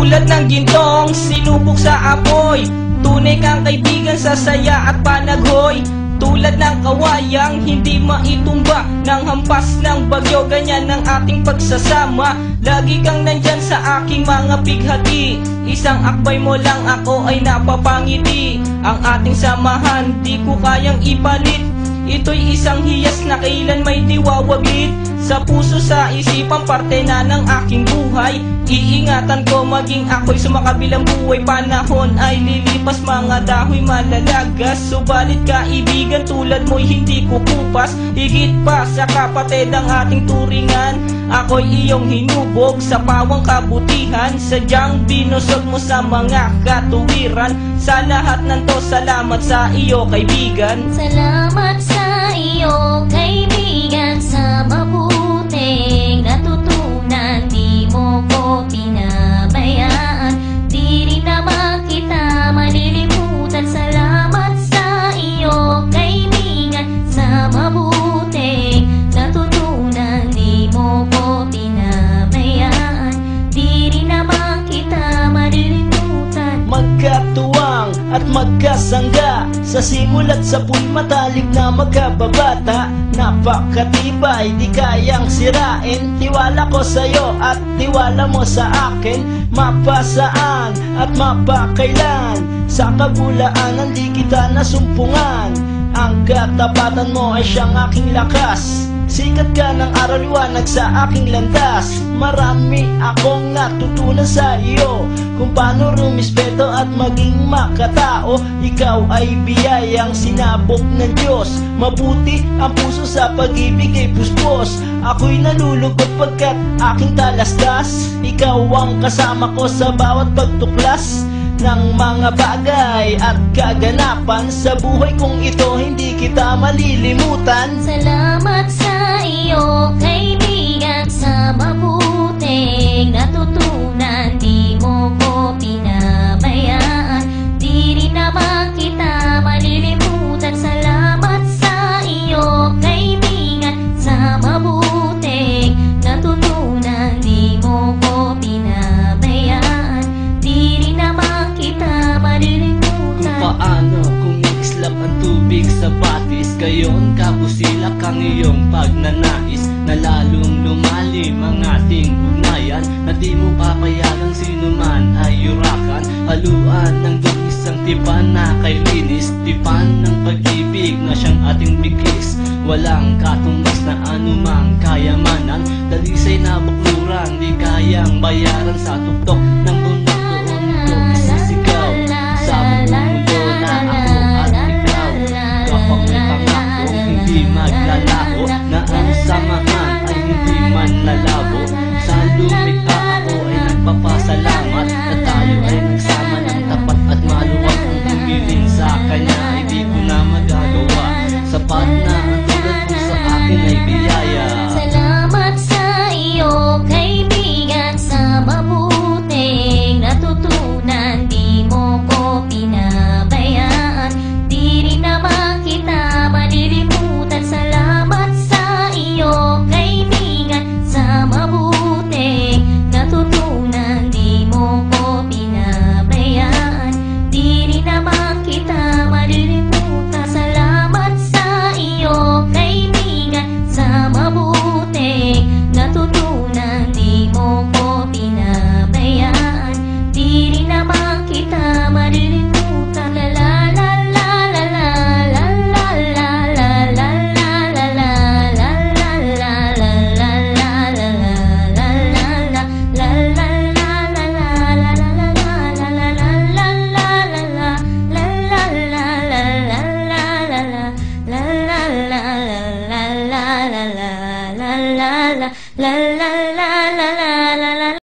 Tulad ng gintong sinubok sa apoy, tunay kang kaibigan sa saya at panaghoy. Tulad ng kawayang hindi maitumba ng hampas ng bagyo, ganyan ang ating pagsasama. Lagi kang nandyan sa aking mga bighati, isang akbay mo lang ako ay napapangiti. Ang ating samahan di ko kayang ipalit, ito'y isang hiyas na kailan may diwawaglit. Sa puso, sa isipan, parte na ng aking buhay. Iingatan ko maging ako'y sumakabilang buhay. Panahon ay lilipas, mga dahoy malalagas, subalit kaibigan tulad mo'y hindi kukupas. Higit pa sa kapatid ang ating turingan, ako'y iyong hinubog sa pawang kabutihan. Sadyang binusog mo sa mga katuwiran. Sa lahat ng to, salamat sa iyo kaibigan. Salamat sa iyo kaibigan, sa mabuting natutunan. Di mo ko pinabayaan, di rin naman kita malilimutan. Salamat sa iyo kaibigan, sa mabuting natutunan. Di mo ko pinabayaan, di rin naman kita malilimutan. Magkatuwang at magkasangga, sa simulat sa po'y matalik na magkababata. Napakatibay, di kayang sirain, tiwala ko sa'yo at tiwala mo sa akin. Mapasaan at mapakailan, sa kabulaanan di kita nasumpungan. Ang katapatan mo ay siyang aking lakas, sikat ka ng araw liwanag sa aking landas. Marami akong natutunan sa iyo, kung paano rumispeto at maging makatao. Ikaw ay biyayang sinabok ng Diyos, mabuti ang puso sa pag-ibig ay puspos. Ako'y nalulugod pagkat aking talastas, ikaw ang kasama ko sa bawat pagtuklas ng mga bagay at kaganapan. Sa buhay kong ito hindi kita malilimutan. Salamat sa iyo kaibigan, sa mabuting natutunan. Di mo ko pinabayaan, di rin naman kita malilimutan. Salamat sa iyo kaibigan, sa mabuting natutunan. Di mo ko pinabayaan, di rin naman kita malilimutan. Paano kung islap ang tubig sa batis, gayon kabusilak ang iyong pagnanais, na lalong lumalim ang ating ugnayan, na di mo papayagang sino man ay yurakan. Haluan ng isang tipan na kay linis, tipan ng pag-ibig na siyang ating bigkis. Walang katumbas na anumang kayamanan, dalisay na bakluran di kayang bayaran sa tuktok